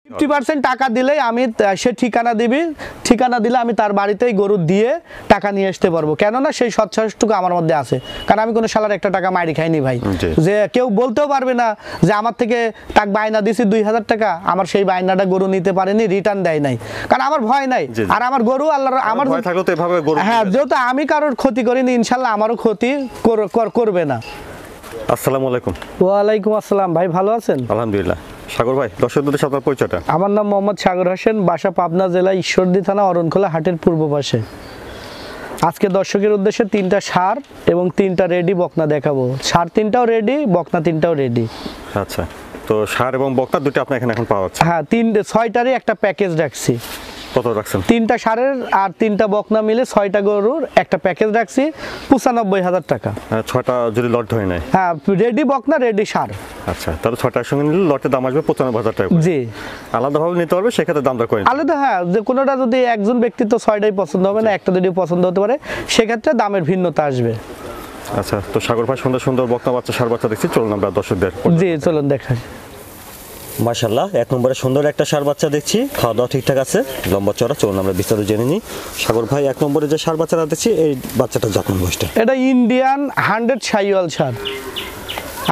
50% টাকা দিলেই আমি সে ঠিকানা দিবি, ঠিকানা দিলে আমি তার বাড়িতেই গরু দিয়ে টাকা নিয়ে আসতে পারবো। কেননা সেই সৎসাহসটুকু আমার মধ্যে আছে, কারণ আমি কোনো শালার একটা টাকা মাইরি খাইনি ভাই। যে কেউ বলতেও পারবে না যে আমার থেকে টাকা বায়না দিছি 2000 টাকা, আমার সেই বায়নাটা গরু নিতে পারেনি, রিটার্ন দেয় নাই, কারণ আমার ভয় নাই। আর আমার গরু আল্লাহর আমার ভয় থাকলে তো এভাবে গরু, হ্যাঁ, যেহেতু আমি কারোর ক্ষতি করিনি, ইনশাল্লাহ আমারও ক্ষতি করবে না। আসসালামু আলাইকুম। ওয়ালাইকুম আসসালাম ভাই, ভালো আছেন? আলহামদুলিল্লাহ। সাগর ভাই, দর্শকদের সাথে আপনার পরিচয়টা? আমার নাম মোহাম্মদ সাগর হোসেন, বাসা পাবনা জেলা ঈশ্বরদী থানা অরণখোলা হাটের পূর্ব পাশে। আজকে দর্শকের উদ্দেশ্যে 3টা ষাঁড় এবং 3টা রেডি বকনা দেখাবো। ষাঁড় 3টাও রেডি, বকনা 3টাও রেডি। আচ্ছা, তো ষাঁড় এবং বকনা দুটো আপনি এখানে এখন পাওয়া যাচ্ছে? হ্যাঁ, 6টারই একটা প্যাকেজ রাখছি। কত রাখছেন? 3টা ষাঁড়ের আর 3টা বকনা মিলে 6টা গরুর একটা প্যাকেজ রাখছি 95,000 টাকা। 6টা যদি লট ধরে নেয়? হ্যাঁ, রেডি বকনা, রেডি ষাঁড়। আচ্ছা, তাহলে 6টার সঙ্গে নিলে লটের দাম আসবে 95,000 টাকা। জি, আলাদাভাবে নিতে পারবে, সেক্ষেত্রে দামটা করে আলাদা। হ্যাঁ, যে কোনোটা যদি একজন ব্যক্তি তো 6টাই পছন্দ হবে না, একটা দুটো পছন্দ হতে পারে, সেক্ষেত্রে দামের ভিন্নতা আসবে। আচ্ছা, তো সাগর ভাই সুন্দর সুন্দর বকনা বাচ্চা ষাঁড় বাচ্চা দেখছি, চলুন আমরা দর্শকদের। জি, চলুন দেখাই। মাশাআল্লাহ, 1 নম্বরে সুন্দর একটা ষাঁড় বাচ্চা দেখছি, খাওয়া দাওয়া ঠিকঠাক আছে, লম্বা চড়া। চলুন আমরা বিস্তারিত জেনে নিই। সাগর ভাই, 1 নম্বরে যে ষাঁড় বাচ্চাটা দেখছি, এই বাচ্চাটা জাতমান বয়সটা? এটা ইন্ডিয়ান 100 শাহিওয়াল ষাঁড়।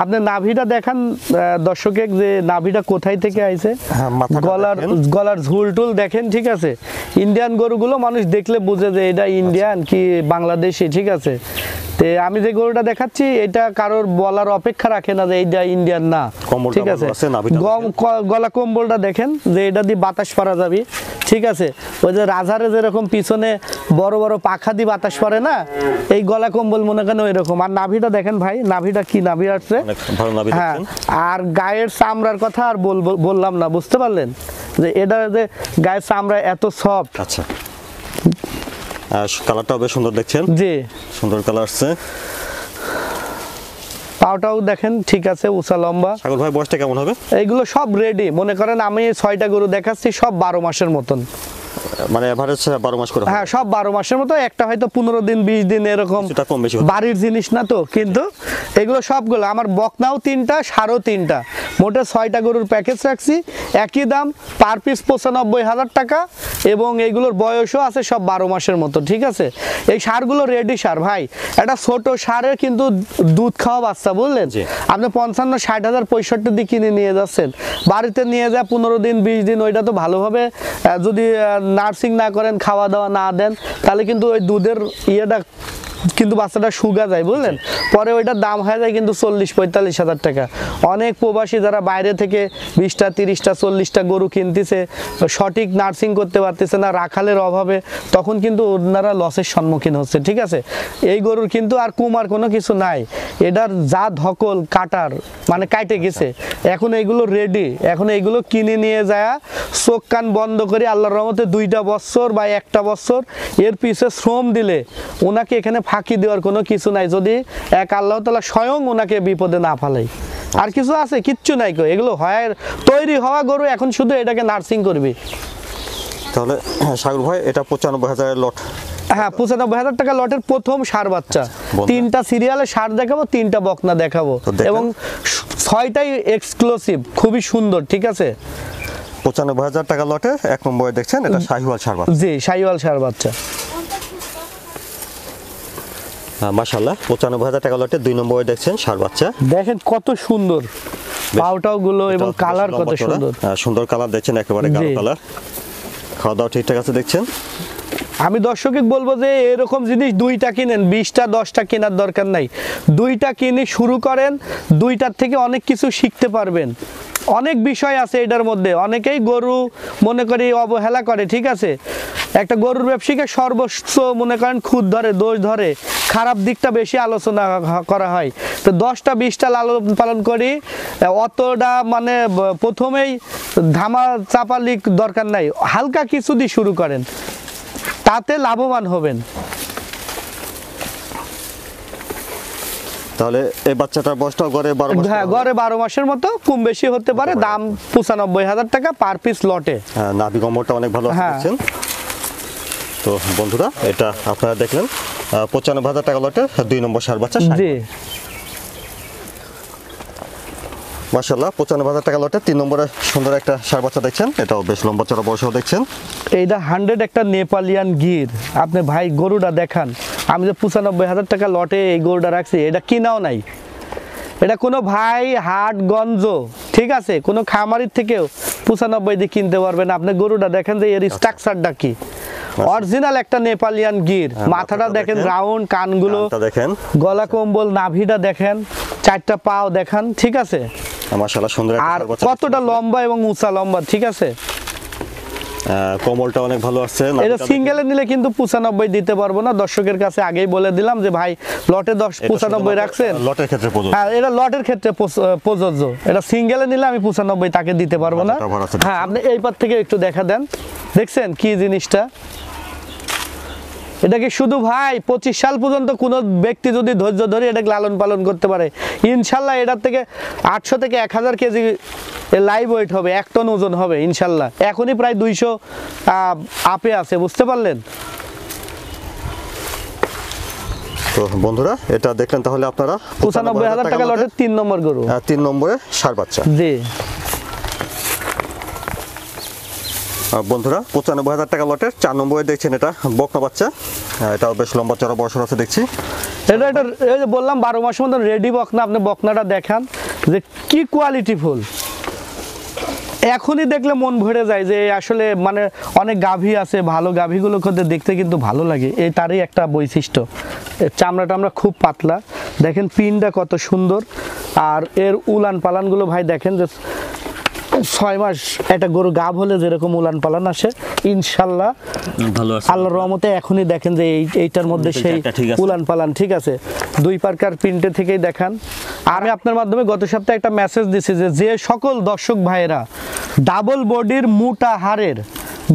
আপনি নাভিটা দেখান দর্শকে, যে নাভিটা কোথায় থেকে আইছে, গলার ঝুল টুল দেখেন, ঠিক আছে। ইন্ডিয়ান গরুগুলো মানুষ দেখলে বুঝে যে এটা ইন্ডিয়ান কি বাংলাদেশি, ঠিক আছে। তে আমি যে গরুটা দেখাচ্ছি, এটা কারোর বলার অপেক্ষা রাখে না যে এইটা ইন্ডিয়ান না, ঠিক আছে। গলা কম্বলটা দেখেন, যে এটা দিয়ে বাতাস পারা যাবে, ঠিক আছে। ওই যে রাজারে যেরকম পিছনে বড় বড় পাখা দিয়ে বাতাস পারে না, এই গলা কম্বল মনে করেন ওই রকম। আর নাভিটা দেখেন ভাই, নাভিটা কি নাভি আসছে। হ্যাঁ, আর গায়ের চামড়ার কথা আর বললাম না, বুঝতে পারলেন যে এটা যে গায়ের চামড়া এত সফট। আচ্ছা, কালারটাও বেশ সুন্দর দেখছেন। জি, সুন্দর কালার আসছে। পাওটাও দেখেন, ঠিক আছে, উঁচা লম্বা। সাগর ভাই, বয়সটা কেমন হবে? এইগুলো সব রেডি। মনে করেন আমি 6টা গরু দেখাচ্ছি, সব 12 মাসের মতন। মানে এভারেজ 12 মাস করে? হ্যাঁ, সব 12 মাসের মতো। একটা হয়তো 15 দিন 20 দিন এরকম, কম বেশি। বাড়ির জিনিস না তো, কিন্তু এগুলো সবগুলো আমার। বকনাও 3টা, ষাঁড়ও 3টা, মোটে 6টা গরুর প্যাকেজ রাখছি। একই দাম, পার পিস 95,000 টাকা। এবং এইগুলোর বয়সও আছে সব 12 মাসের মতো, ঠিক আছে। এই ষাঁড়গুলো রেডি ষাঁড় ভাই। একটা ছোট ষাঁড়ের কিন্তু দুধ খাওয়া বাচ্চা, বুঝলেন। আপনি 55-60 হাজার 65 দিয়ে কিনে নিয়ে যাচ্ছেন, বাড়িতে নিয়ে যা 15 দিন 20 দিন, ওইটা তো ভালোভাবে যদি নার্সিং না করেন, খাওয়া দাওয়া না দেন, তাহলে কিন্তু ওই দুধের ইয়েটা কিন্তু বাচ্চাটা শুকা যায়, বুঝলেন। পরে ওইটার দাম হয়ে যায় কিন্তু 40-45 হাজার টাকা। অনেক প্রবাসী যারা বাইরে থেকে 20টা 30টা 40টা গরু কিনতেছে, সঠিক নার্সিং করতে পারতেছে না রাখালের অভাবে, তখন কিন্তু ওনারা লসের সম্মুখীন হচ্ছে, ঠিক আছে। এই গরুর কিন্তু আর কুমার কোনো কিছু নাই, এটার যা ধকল কাটার মানে কাটে গেছে। এখন এইগুলো রেডি, এখন এইগুলো কিনে নিয়ে যায় চোখ কান বন্ধ করে আল্লাহর রহমতে 2টা বছর বা 1টা বছর এর পিছে শ্রম দিলে ওনাকে এখানে ফাঁকি দেওয়ার কোনো কিছু নাই, যদি এক আল্লাহ তাআলা স্বয়ং ওনাকে বিপদে না ফেলাই। আর কিছু আছে? কিচ্ছু নাই। এগুলো হয় তৈরি হওয়া গরু, এখন শুধু এটাকে নার্সিং করবি। তাহলে সাগর ভাই, এটা 95,000 এর লট? হ্যাঁ, 95,000 টাকা লটের প্রথম ষাঁড় বাচ্চা। 3টা সিরিয়ালে ষাঁড় দেখাবো, 3টা বকনা দেখাবো, এবং 6টাই এক্সক্লুসিভ, খুবই সুন্দর, ঠিক আছে। 95,000 টাকা লটে 1 নম্বরে দেখছেন, এটা শাহিওয়াল ষাঁড় বাচ্চা। জি, শাহিওয়াল ষাঁড় বাচ্চা। মাশাআল্লাহ, 95,000 টাকা লটে 2 নম্বরে দেখছেন ষাঁড় বাচ্চা। দেখেন কত সুন্দর পাউটাও গুলো, এবং কালার কত সুন্দর। সুন্দর কালার দেখছেন, একেবারে গাঢ় কালার। খাওয়া দাওয়া ঠিকঠাক আছে দেখছেন। আমি দর্শকে বলবো যে এরকম জিনিস 2টা কিনেন, 20টা 10টা কেনার দরকার নাই। 2টা কিনে শুরু করেন, 2টার থেকে অনেক কিছু শিখতে পারবেন। অনেক বিষয় আছে এটার মধ্যে। অনেকেই গরু মনে করি অবহেলা করে, ঠিক আছে। একটা গরুর ব্যবসায়ীকে সর্বোচ্চ মনে করেন খুদ ধরে, দোষ ধরে, খারাপ দিকটা বেশি আলোচনা করা হয়। তো 10টা 20টা লালন পালন করি, অতটা মানে প্রথমেই ধামা চাপালি দরকার নাই। হালকা কিছু দিয়ে শুরু করেন, তাতে লাভবান হবেন। তাহলে এই বাচ্চাটার বয়সটাও গড়ে 12 মাস? হ্যাঁ, গড়ে 12 মাসের মতো, কম বেশি হতে পারে। দাম 95,000 টাকা পার পিস লটে। হ্যাঁ, নাভি কম্বলটা অনেক ভালো আছে। তো বন্ধুরা, এটা আপনারা দেখলেন 95,000 টাকা লটে 2 নম্বর ষাঁড় বাচ্চা। জি, মাশাআল্লাহ 95,000 টাকা লটে 3 নম্বরে সুন্দর একটা ষাঁড় বাচ্চা দেখছেন, এটাও বেশ লম্বা চড়া বয়সও দেখছেন। এইটা 100 একটা নেপালিয়ান গির। আপনি ভাই গরুটা দেখান, আমি যে 95,000 টাকা লটে এই গরুটা রাখছি, এটা কিনাও নাই, এটা কোনো ভাই হাটগঞ্জ, ঠিক আছে, কোনো খামারির থেকেও 95 দিয়ে কিনতে পারবেন। আপনি গরুটা দেখেন যে এর স্ট্রাকচারটা কি, অরিজিনাল একটা নেপালিয়ান গির। মাথাটা দেখেন রাউন্ড, কানগুলো দেখেন, গলা কম্বল, নাভিটা দেখেন, 4টা পাও দেখান, ঠিক আছে, মাশাআল্লাহ সুন্দর একটা আর ষাঁড় বাচ্চা। কতটা লম্বা এবং উঁচা লম্বা, ঠিক আছে। কোমলটা অনেক ভালো আসছে। এটা সিঙ্গেলে নিলে কিন্তু 95 দিতে পারবো না, দর্শকের কাছে আগেই বলে দিলাম যে ভাই লটে 95 রাখছেন, লটের ক্ষেত্রে প্রযোজ্য। হ্যাঁ এটা লটের ক্ষেত্রে প্রযোজ্য, এটা সিঙ্গেলে নিলে আমি 95 তাকে দিতে পারবো না। হ্যাঁ আপনি এই পার থেকে একটু দেখা দেন, দেখছেন কি জিনিসটা, এটাকে শুধু ভাই 25 সাল পর্যন্ত কোনো ব্যক্তি যদি ধৈর্য ধরে এটাকে লালন পালন করতে পারে, ইনশাল্লাহ এটার থেকে 800 থেকে 1000 কেজি লাইভ ওয়েট হবে, 1 টন ওজন হবে ইনশাল্লাহ। এখনই প্রায় 200 আপে আছে, বুঝতে পারলেন। তো বন্ধুরা এটা দেখলেন তাহলে আপনারা 95,000 টাকা লটের 3 নম্বর গরু, 3 নম্বরে ষাঁড় বাচ্চা। জি বন্ধুরা 95,000 টাকা লটের 4 নম্বরে দেখছেন এটা বকনা বাচ্চা, এটাও বেশ লম্বা চড়া বয়সের আছে দেখছি। এটা এই যে বললাম 12 মাসের মতন রেডি বকনা। আপনি বকনাটা দেখান যে কি কোয়ালিটি ফুল, এখনই দেখলে মন ভরে যায় যে আসলে মানে অনেক গাভী আছে, ভালো গাভীগুলো দেখতে কিন্তু ভালো লাগে, এই তারই একটা বৈশিষ্ট্য। এর চামড়াটা আমরা খুব পাতলা, দেখেন পিনটা কত সুন্দর, আর এর উলান পালানগুলো ভাই দেখেন যে 6 মাস একটা গরু গাভ হলে যেরকম উলান পালান আসে, ইনশাল্লাহ ভালো আছে আল্লাহর রহমতে এখনই দেখেন যে এইটার মধ্যে সেই উলান পালান, ঠিক আছে। 2 পার্কার প্রিন্টে থেকেই দেখান। আমি আপনার মাধ্যমে গত সপ্তাহে একটা মেসেজ দিছি যে সকল দর্শক ভাইয়েরা ডাবল বডির মোটা হাড়ের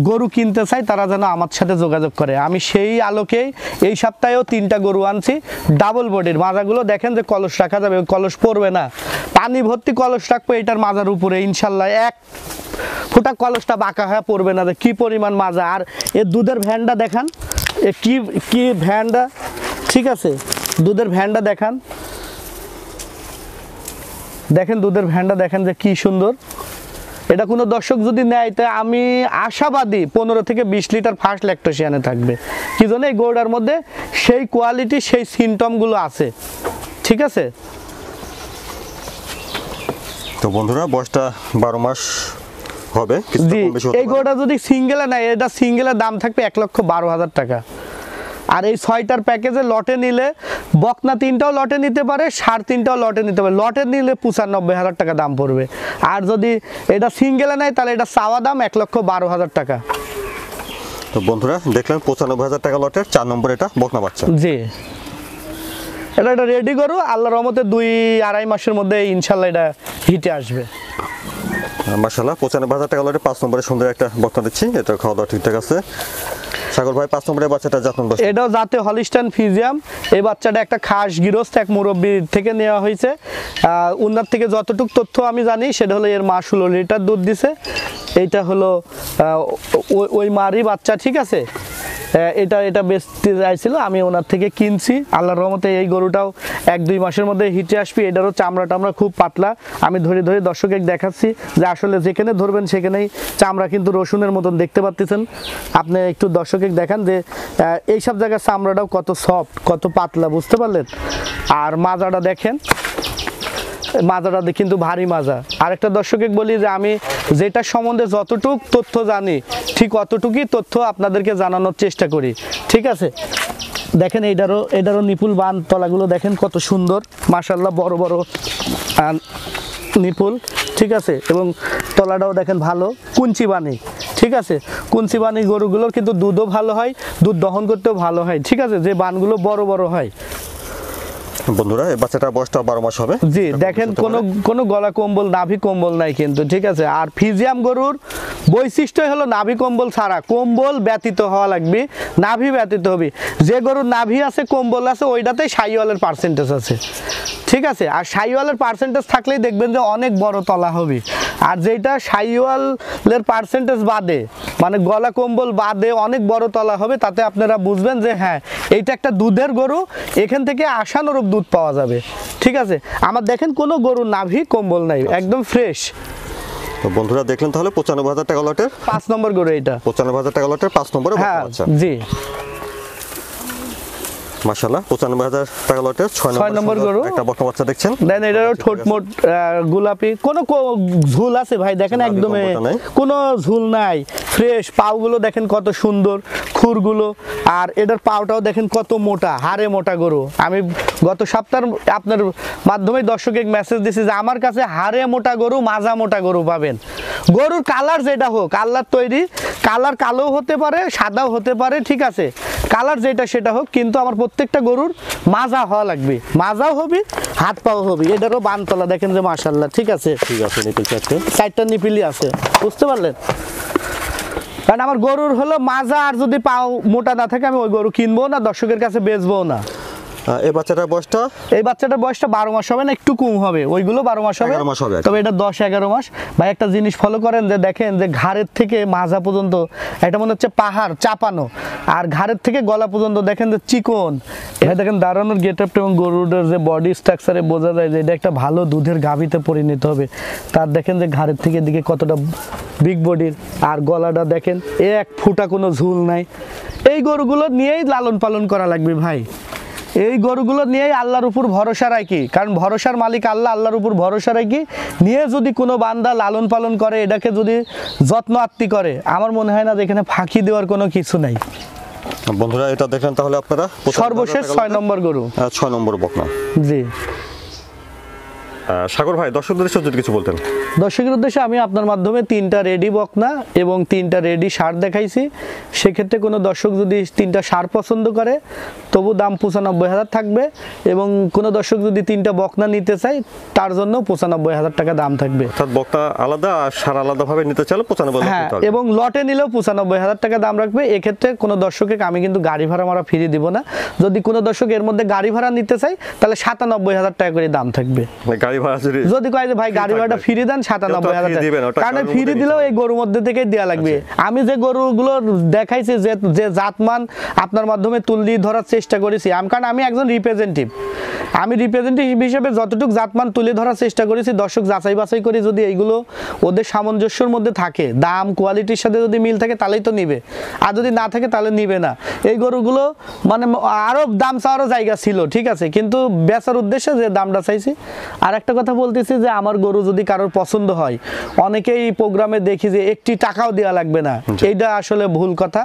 গরু কিনতে চাই তারা যেন আমার সাথে যোগাযোগ করে। আমি সেই আলোকেই এই সপ্তাহেও 3টা গরু আনছি ডাবল বডির। মাজাগুলো দেখেন যে কলস রাখা যাবে, কলস পড়বে না, পানি ভর্তি কলস রাখবো এটার মাজার উপরে, ইনশাল্লাহ 1 ফোঁটা কলসটা বাঁকা হয়ে পড়বে না। কি পরিমাণ মাজা, আর এর দুধের ভ্যানটা দেখান, এ কি ভ্যানটা, ঠিক আছে, দুধের ভ্যানটা দেখান, দেখেন দুধের ভ্যানটা দেখেন যে কি সুন্দর। এটা কোনো দর্শক যদি নেয় তাই আমি আশাবাদী 15 থেকে 20 লিটার ফার্স্ট ল্যাকটোশিয়ানে থাকবে। কি জন্য এই গরুটার মধ্যে সেই কোয়ালিটি, সেই সিমটমগুলো আছে, ঠিক আছে। তো বন্ধুরা বয়সটা 12 মাস হবে, জি এই গরুটা যদি সিঙ্গেলে নেয়, এটা সিঙ্গেলের দাম থাকবে 1,12,000 টাকা। আর এই 6টার প্যাকেজে লটে নিলে বকনা 3টাও লটে নিতে পারে, ষাঁড় 3টাও লটে নিতে পারে, লটে নিলে 95,000 টাকা দাম পড়বে। আর যদি এটা সিঙ্গেলে নেয় তাহলে এটা চাওয়া দাম 1,12,000 টাকা। তো বন্ধুরা দেখলেন 95,000 টাকা লটের 4 নম্বর এটা বকনা বাচ্চা। জি এটা রেডি গরু, আল্লাহর রহমতে 2-2.5 মাসের মধ্যে ইনশাল্লাহ এটা হিটে আসবে। মাশাআল্লাহ 95,000 টাকা লটের 5 নম্বরে সুন্দর একটা বকনা দিচ্ছি, এটা খাওয়া দাওয়া ঠিকঠাক আছে। সাগর ভাই 5 নম্বরের বাচ্চাটা যত্ন বসে, এটাও জাতে হলিস্টাইন ফ্রিজিয়াম। এই বাচ্চাটা একটা খাস গৃহস্থ এক মুরব্বী থেকে নেওয়া হয়েছে। উনার থেকে যতটুকু তথ্য আমি জানি সেটা হলো এর মা 16 লিটার দুধ দিছে, এইটা হলো ওই মারই বাচ্চা, ঠিক আছে। এটা বেচতে চাইছিল, আমি ওনার থেকে কিনছি। আল্লাহর রহমতে এই গরুটাও 1-2 মাসের মধ্যে হিটে আসবে। এটারও চামড়া খুব পাতলা, আমি ধরে দর্শকে দেখাচ্ছি যে আসলে যেখানে ধরবেন সেখানেই চামড়া কিন্তু রসুনের মতন দেখতে পাচ্ছেন। আপনি একটু দর্শকে দেখান যে এইসব জায়গার চামড়াটাও কত সফট, কত পাতলা, বুঝতে পারলেন। আর মাজাটা দেখেন, মাজাটা কিন্তু ভারী মাজা। আরেকটা দর্শকে বলি যে আমি যেটা সম্বন্ধে যতটুক তথ্য জানি ঠিক অতটুকুই তথ্য আপনাদেরকে জানানোর চেষ্টা করি, ঠিক আছে। দেখেন এটারও নিপুল বান তলাগুলো দেখেন কত সুন্দর, মাশাআল্লাহ বড় বড় নিপুল, ঠিক আছে। এবং তলাটাও দেখেন ভালো কুঞ্চি বানি, ঠিক আছে। কুঞ্চি বানি গরুগুলোর কিন্তু দুধও ভালো হয়, দুধ দহন করতেও ভালো হয়, ঠিক আছে, যে বানগুলো বড় বড় হয়। বন্ধুরা এই বাচ্চাটার বয়সটা 12 মাস হবে। জি দেখেন কোনো গলা কম্বল, নাভি কম্বল নাই কিন্তু, ঠিক আছে। আর ফ্রিজিয়াম গরুর বৈশিষ্ট্য হলো নাভি কম্বল ছাড়া, কম্বল ব্যতীত হওয়া লাগবে, নাভি ব্যতীত হবে। যে গরুর নাভি আছে কম্বল আছে ওইটাতেই শাহিওয়ালের পার্সেন্টেজ আছে, ঠিক আছে। আর শাহিওয়ালের পার্সেন্টেজ থাকলেই দেখবেন যে অনেক বড় তলা হবে। আর যেটা শাহিওয়ালের পার্সেন্টেজ বাদে মানে গলা কম্বল বাদে অনেক বড় তলা হবে, তাতে আপনারা বুঝবেন যে হ্যাঁ এইটা একটা দুধের গরু, এখান থেকে আশানুরূপ দুধ পাওয়া যাবে। ঠিক আছে, আমার দেখেন কোনো গরুর নাভি কম্বল নাই, একদম ফ্রেশ। তো বন্ধুরা দেখলেন তাহলে 95,000 টাকা লটের 5 নম্বর গরু এটা। 95,000 টাকা লটের 5 নম্বরে হ্যাঁ বাচ্চা। জি, মাশাআল্লাহ 95,000 টাকা লটের 6 নম্বর গরু। একটা বকনা বাচ্চা দেখছেন। দেন এটারও ঠোঁট মোট গোলাপি, কোনো ঝুল আছে ভাই দেখেন, নাভি একদমই কম্বলটা নাই। কোনো ঝুল নাই, ফ্রেশ। পাউগুলো দেখেন কত সুন্দর, খুরগুলো, আর এটার পাউটাও দেখেন কত মোটা, হাড়ে মোটা গরু। আমি গত সপ্তাহ আপনার মাধ্যমে দর্শকে মেসেজ দিছি যে আমার কাছে হাড়ে মোটা গরু, মাজা মোটা গরু পাবেন। গরুর কালার যেটা হোক, আল্লাহর তৈরি, কালার কালো হতে পারে, সাদাও হতে পারে, ঠিক আছে, কালার যেটা সেটা হোক, কিন্তু আমার প্রত্যেকটা গরুর মাজা হওয়া লাগবে, মাজাও হবে, হাত পাও হবে। এটারও বানতলা দেখেন যে মাশাআল্লাহ, ঠিক আছে, ঠিক আছে, নিপল চারটে। চারটা নিপিলি আছে, বুঝতে পারলেন? কারণ আমার গরুর হলো মাজা, আর যদি পাও মোটা না থাকে আমি ওই গরু কিনবো না, দর্শকের কাছে বেচবো না। এই বাচ্চাটার বয়সটা এই বাচ্চাটার বয়সটা 12 মাস হবে না, একটু কম হবে, ওইগুলো 12 মাস হবে, 11 মাস হবে। তবে এটা 10-11 মাস। ভাই একটা জিনিস ফলো করেন যে দেখেন যে ঘাড়ের থেকে মাজা পর্যন্ত এটা মনে হচ্ছে পাহাড় চাপানো, আর ঘাড়ের থেকে গলা পর্যন্ত দেখেন যে চিকন। এটা দেখেন দাঁড়ানোর গেটআপটা এবং গরুর যে বডি স্ট্রাকচারে বোঝা যায় যে এটা একটা ভালো দুধের গাভীতে পরিণত হবে। তার দেখেন যে ঘাড়ের থেকে দিকে কতটা বিগ বডির, আর গলাটা দেখেন এক ফুটা কোনো ঝুল নাই। এই গরুগুলো নিয়েই লালন পালন করা লাগবে ভাই, এই গরুগুলো নিয়েই আল্লাহর উপর ভরসা রাখি, কারণ ভরসার মালিক আল্লাহ, আল্লাহর উপর ভরসা রাখি নিয়ে যদি কোনো বান্দা লালন পালন করে, এটাকে যদি যত্ন আত্তি করে, আমার মনে হয় না যে এখানে ফাঁকি দেওয়ার কোনো কিছু নাই। বন্ধুরা এটা দেখলেন তাহলে আপনারা সর্বশেষ 6 নম্বর গরু। 6 নম্বর বকনা। জি, সাগর ভাই দর্শকদের উদ্দেশ্যে যদি কিছু বলতেন। দর্শকের উদ্দেশ্যে আমি আপনার মাধ্যমে 3টা রেডি বকনা এবং 3টা রেডি সার দেখাইছি। সেক্ষেত্রে কোনো দর্শক যদি 3টা সার পছন্দ করে তবু দাম 95,000 থাকবে, এবং কোনো দর্শক যদি 3টা বকনা নিতে চায় তার জন্য 95,000 টাকা দাম থাকবে। অর্থাৎ বকনা আলাদা আর সার আলাদাভাবে নিতে চাইলে 95,000 হ্যাঁ, নিতে হবে। এবং লটে নিলেও 95,000 টাকা দাম রাখবে। এক্ষেত্রে কোনো দর্শকে আমি কিন্তু গাড়ি ভাড়া মারা ফ্রি দিব না। যদি কোনো দর্শক এর মধ্যে গাড়ি ভাড়া নিতে চাই তাহলে 97,000 টাকা করে দাম থাকবে। গাড়ি ভাড়া যদি কয় যে ভাই গাড়ি ভাড়াটা ফ্রি দেন 97,000 টাকা, কারণ ফ্রি দিলেও এই গরুর মধ্যে থেকে দেওয়া লাগবে। আমি যে গরুগুলো দেখাইছি যে জাতমান আপনার মাধ্যমে তুলে ধরার চেষ্টা করেছি, কারণ আমি একজন রিপ্রেজেন্টেটিভ, আমি রিপ্রেজেন্টেটিভ হিসেবে যতটুকু জাতমান তুলে ধরার চেষ্টা করেছি, দর্শক যাচাই বাছাই করি, যদি এইগুলো ওদের সামঞ্জস্যের মধ্যে থাকে, দাম কোয়ালিটির সাথে যদি মিল থাকে তাহলেই তো নিবে, আর যদি না থাকে তাহলে নিবে না। এই গরুগুলো মানে আরও দাম চাওয়ারও জায়গা ছিল, ঠিক আছে, কিন্তু বেচার উদ্দেশ্যে যে দামটা চাইছি। আর একটা কথা বলতেছি যে আমার গরু যদি কারোর পছন্দ হয়, অনেকেই প্রোগ্রামে দেখি যে একটি টাকাও দেওয়া লাগবে না, এইটা আসলে ভুল কথা।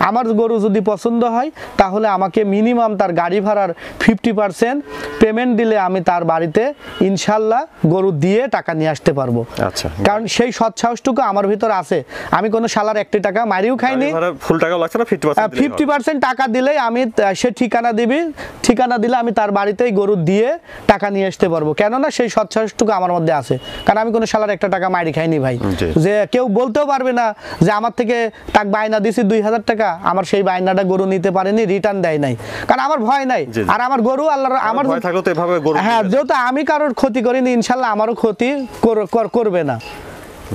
আমার গরু যদি পছন্দ হয় তাহলে আমাকে মিনিমাম তার গাড়ি ভাড়ার 50% পেমেন্ট দিলে আমি তার বাড়িতে ইনশাল্লাহ গরু দিয়ে টাকা নিয়ে আসতে পারবো। আচ্ছা, কারণ সেই সৎ সাহসটুকু আমার ভিতর আছে। আমি কোনো শালার 1 টাকা মারিও খাইনি, ফুল টাকা লাগছে না, 50% টাকা দিলেই আমি সে ঠিকানা দিবি, ঠিকানা দিলে আমি তার বাড়িতেই গরু দিয়ে টাকা নিয়ে আসতে পারবো। কেননা সেই সৎ সাহসটুকু আমার মধ্যে আছে, কারণ আমি কোনো শালার 1 টাকা মারি খাইনি ভাই। যে কেউ বলতেও পারবে না যে আমার থেকে তাক বায়না দিছি 2,000 টাকা, আমার সেই বায়নাটা গরু নিতে পারেনি, রিটার্ন দেয় নাই, কারণ আমার ভয় নাই। আর আমার গরু আল্লাহর আমার ভয় থাকলে তো এভাবে গরু, হ্যাঁ, যেহেতু আমি কারোর ক্ষতি করিনি, ইনশাল্লাহ আমারও ক্ষতি করবে না।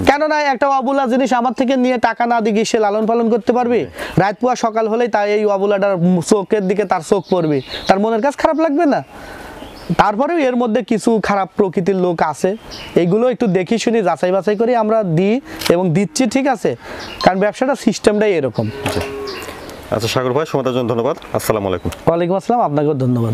কেননা একটা অবুলা জিনিস আমার থেকে নিয়ে টাকা না দিয়ে সে লালন পালন করতে পারবে? রাত পুয়া সকাল হলেই তাই এই অবুলাটার চোখের দিকে তার চোখ পড়বে, তার মনের কাছে খারাপ লাগবে না? তারপরেও এর মধ্যে কিছু খারাপ প্রকৃতির লোক আছে, এইগুলো একটু দেখি শুনি যাচাই বাছাই করে আমরা দিই এবং দিচ্ছি, ঠিক আছে, কারণ ব্যবসাটা সিস্টেমটাই এরকম। আচ্ছা সাগর ভাই, সময়ের জন্য ধন্যবাদ। আসসালামু আলাইকুম। ওয়ালাইকুম আসসালাম, আপনাকেও ধন্যবাদ।